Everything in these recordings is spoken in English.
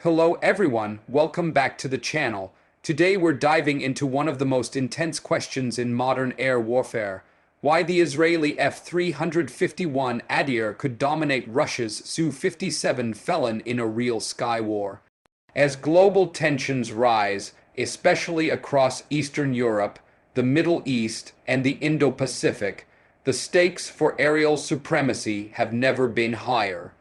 Hello everyone, welcome back to the channel. Today we're diving into one of the most intense questions in modern air warfare. Why the Israeli F-351 Adir could dominate Russia's Su-57 Felon in a real sky war. As global tensions rise, especially across Eastern Europe, the Middle East, and the Indo-Pacific, the stakes for aerial supremacy have never been higher.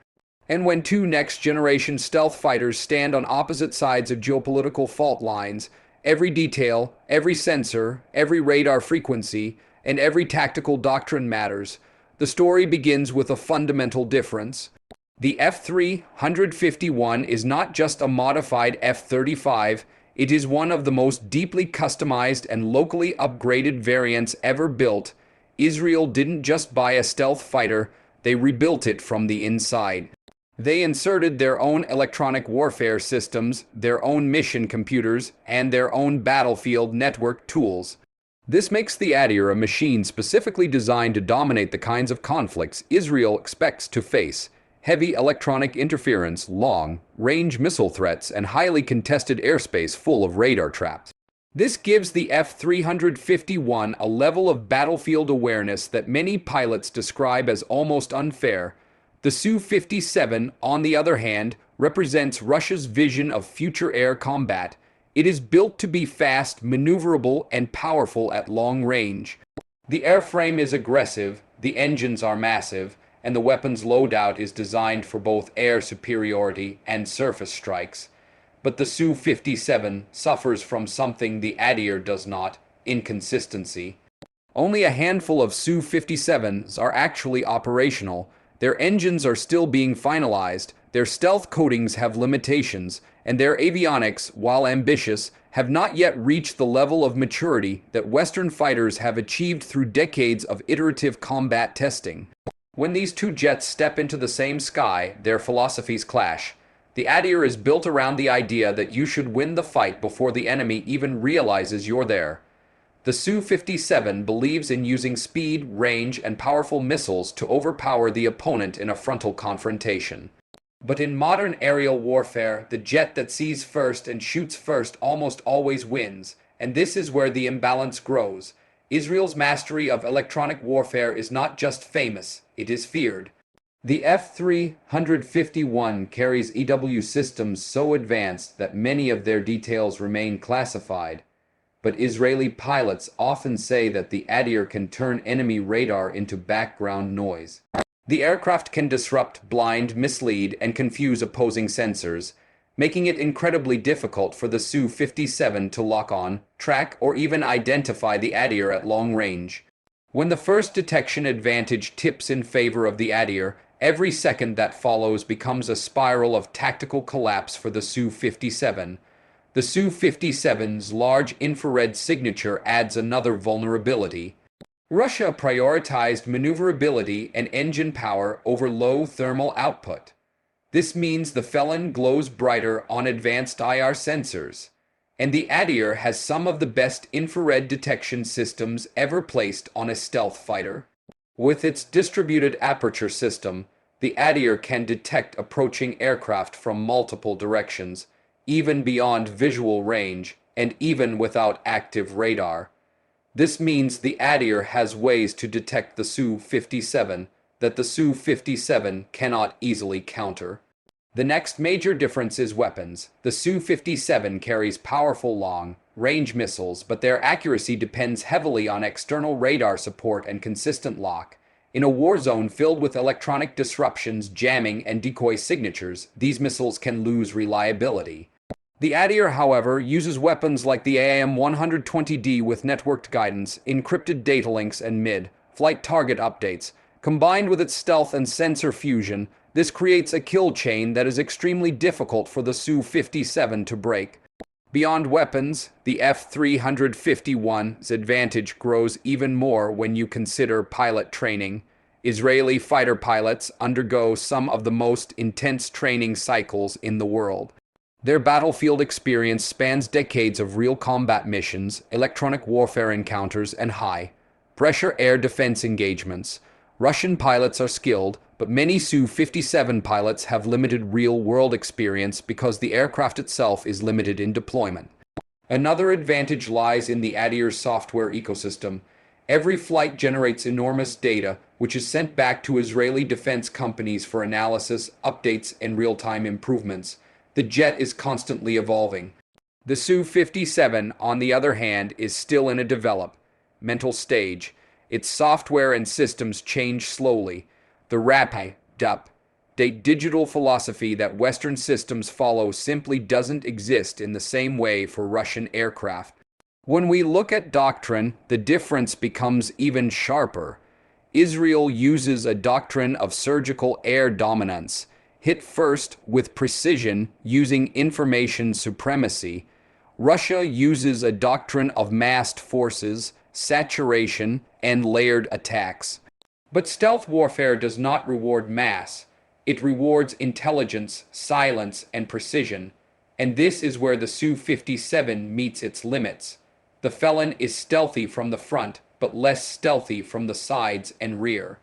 And when two next-generation stealth fighters stand on opposite sides of geopolitical fault lines, every detail, every sensor, every radar frequency, and every tactical doctrine matters. The story begins with a fundamental difference. The F-351 is not just a modified F-35, it is one of the most deeply customized and locally upgraded variants ever built. Israel didn't just buy a stealth fighter, they rebuilt it from the inside. They inserted their own electronic warfare systems, their own mission computers, and their own battlefield network tools. This makes the Adir a machine specifically designed to dominate the kinds of conflicts Israel expects to face: heavy electronic interference, long-range missile threats, and highly contested airspace full of radar traps. This gives the F-351 a level of battlefield awareness that many pilots describe as almost unfair. The Su-57, on the other hand, represents Russia's vision of future air combat. It is built to be fast, maneuverable, and powerful at long range. The airframe is aggressive, the engines are massive, and the weapon's loadout is designed for both air superiority and surface strikes. But the Su-57 suffers from something the Adir does not: inconsistency. Only a handful of Su-57s are actually operational. Their engines are still being finalized, their stealth coatings have limitations, and their avionics, while ambitious, have not yet reached the level of maturity that Western fighters have achieved through decades of iterative combat testing. When these two jets step into the same sky, their philosophies clash. The Adir is built around the idea that you should win the fight before the enemy even realizes you're there. The Su-57 believes in using speed, range, and powerful missiles to overpower the opponent in a frontal confrontation. But in modern aerial warfare, the jet that sees first and shoots first almost always wins, and this is where the imbalance grows. Israel's mastery of electronic warfare is not just famous, it is feared. The F-351 carries EW systems so advanced that many of their details remain classified. But Israeli pilots often say that the Adir can turn enemy radar into background noise. The aircraft can disrupt, blind, mislead, and confuse opposing sensors, making it incredibly difficult for the Su-57 to lock on, track, or even identify the Adir at long range. When the first detection advantage tips in favor of the Adir, every second that follows becomes a spiral of tactical collapse for the Su-57. The Su-57's large infrared signature adds another vulnerability. Russia prioritized maneuverability and engine power over low thermal output. This means the Felon glows brighter on advanced IR sensors, and the Adir has some of the best infrared detection systems ever placed on a stealth fighter. With its distributed aperture system, the Adir can detect approaching aircraft from multiple directions, even beyond visual range, and even without active radar. This means the Adir has ways to detect the Su-57 that the Su-57 cannot easily counter. The next major difference is weapons. The Su-57 carries powerful long-range missiles, but their accuracy depends heavily on external radar support and consistent lock. In a war zone filled with electronic disruptions, jamming, and decoy signatures, these missiles can lose reliability. The Adir, however, uses weapons like the AM-120D with networked guidance, encrypted data links, and mid-flight target updates. Combined with its stealth and sensor fusion, this creates a kill chain that is extremely difficult for the Su-57 to break. Beyond weapons, the F-351's advantage grows even more when you consider pilot training. Israeli fighter pilots undergo some of the most intense training cycles in the world. Their battlefield experience spans decades of real combat missions, electronic warfare encounters, and high-pressure air defense engagements. Russian pilots are skilled, but many Su-57 pilots have limited real-world experience because the aircraft itself is limited in deployment. Another advantage lies in the Adir's software ecosystem. Every flight generates enormous data, which is sent back to Israeli defense companies for analysis, updates, and real-time improvements. The jet is constantly evolving. The Su-57, on the other hand, is still in a developmental stage. Its software and systems change slowly. The rapid digital philosophy that Western systems follow simply doesn't exist in the same way for Russian aircraft. When we look at doctrine, the difference becomes even sharper. Israel uses a doctrine of surgical air dominance, hit first with precision using information supremacy. Russia uses a doctrine of massed forces, saturation, and layered attacks. But stealth warfare does not reward mass. It rewards intelligence, silence, and precision. And this is where the Su-57 meets its limits. The Felon is stealthy from the front, but less stealthy from the sides and rear.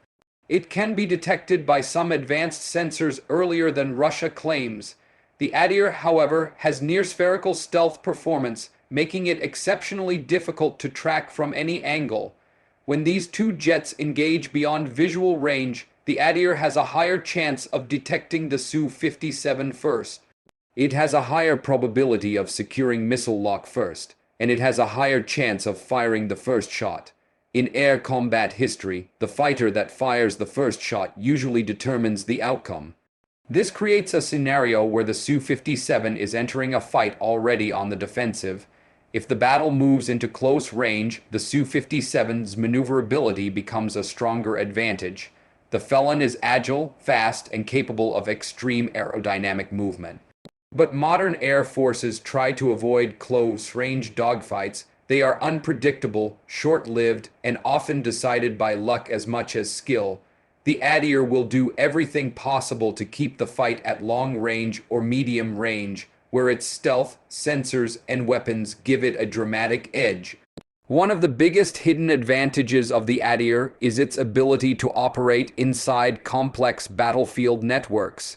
It can be detected by some advanced sensors earlier than Russia claims. The Adir, however, has near-spherical stealth performance, making it exceptionally difficult to track from any angle. When these two jets engage beyond visual range, the Adir has a higher chance of detecting the Su-57 first. It has a higher probability of securing missile lock first, and it has a higher chance of firing the first shot. In air combat history, the fighter that fires the first shot usually determines the outcome. This creates a scenario where the Su-57 is entering a fight already on the defensive. If the battle moves into close range, the Su-57's maneuverability becomes a stronger advantage. The Felon is agile, fast, and capable of extreme aerodynamic movement. But modern air forces try to avoid close-range dogfights. They are unpredictable, short-lived, and often decided by luck as much as skill. The Adir will do everything possible to keep the fight at long range or medium range, where its stealth, sensors, and weapons give it a dramatic edge. One of the biggest hidden advantages of the Adir is its ability to operate inside complex battlefield networks.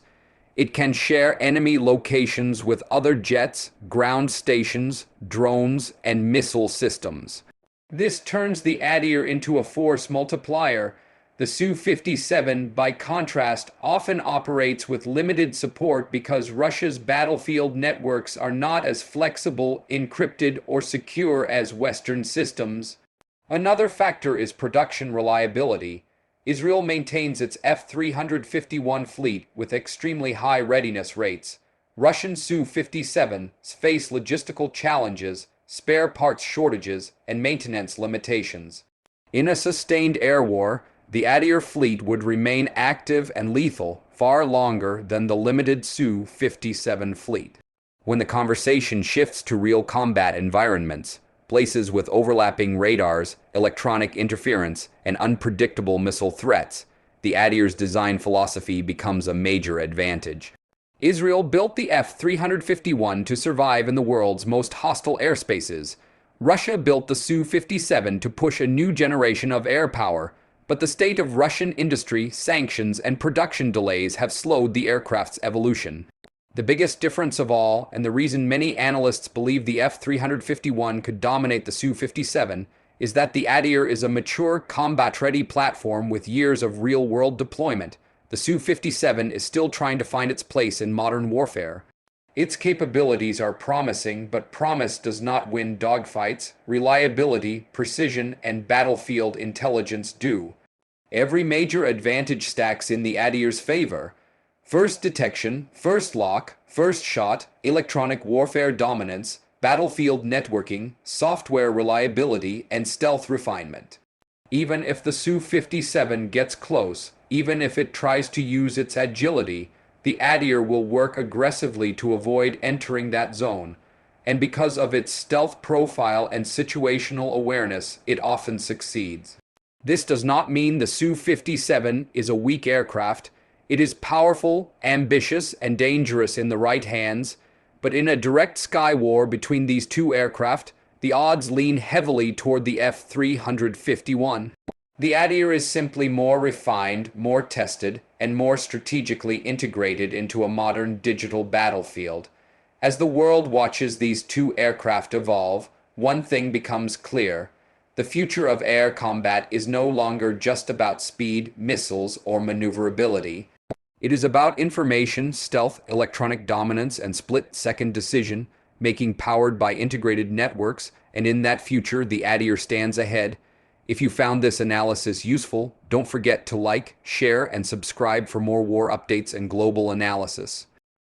It can share enemy locations with other jets, ground stations, drones, and missile systems. This turns the Adir into a force multiplier. The Su-57, by contrast, often operates with limited support because Russia's battlefield networks are not as flexible, encrypted, or secure as Western systems. Another factor is production reliability. Israel maintains its F-351 fleet with extremely high readiness rates. Russian Su-57s face logistical challenges, spare parts shortages, and maintenance limitations. In a sustained air war, the Adir fleet would remain active and lethal far longer than the limited Su-57 fleet. When the conversation shifts to real combat environments, places with overlapping radars, electronic interference, and unpredictable missile threats, the Adir's design philosophy becomes a major advantage. Israel built the F-351 to survive in the world's most hostile airspaces. Russia built the Su-57 to push a new generation of air power, but the state of Russian industry, sanctions, and production delays have slowed the aircraft's evolution. The biggest difference of all, and the reason many analysts believe the F-351 could dominate the Su-57, is that the Adir is a mature, combat-ready platform with years of real-world deployment. The Su-57 is still trying to find its place in modern warfare. Its capabilities are promising, but promise does not win dogfights. Reliability, precision, and battlefield intelligence do. Every major advantage stacks in the Adir's favor. First detection, first lock, first shot, electronic warfare dominance, battlefield networking, software reliability, and stealth refinement. Even if the Su-57 gets close, even if it tries to use its agility, the Adir will work aggressively to avoid entering that zone, and because of its stealth profile and situational awareness, it often succeeds. This does not mean the Su-57 is a weak aircraft. It is powerful, ambitious, and dangerous in the right hands, but in a direct sky war between these two aircraft, the odds lean heavily toward the F-351. The Adir is simply more refined, more tested, and more strategically integrated into a modern digital battlefield. As the world watches these two aircraft evolve, one thing becomes clear. The future of air combat is no longer just about speed, missiles, or maneuverability. It is about information, stealth, electronic dominance, and split-second decision making powered by integrated networks, and in that future, the Adir stands ahead. If you found this analysis useful, don't forget to like, share, and subscribe for more war updates and global analysis.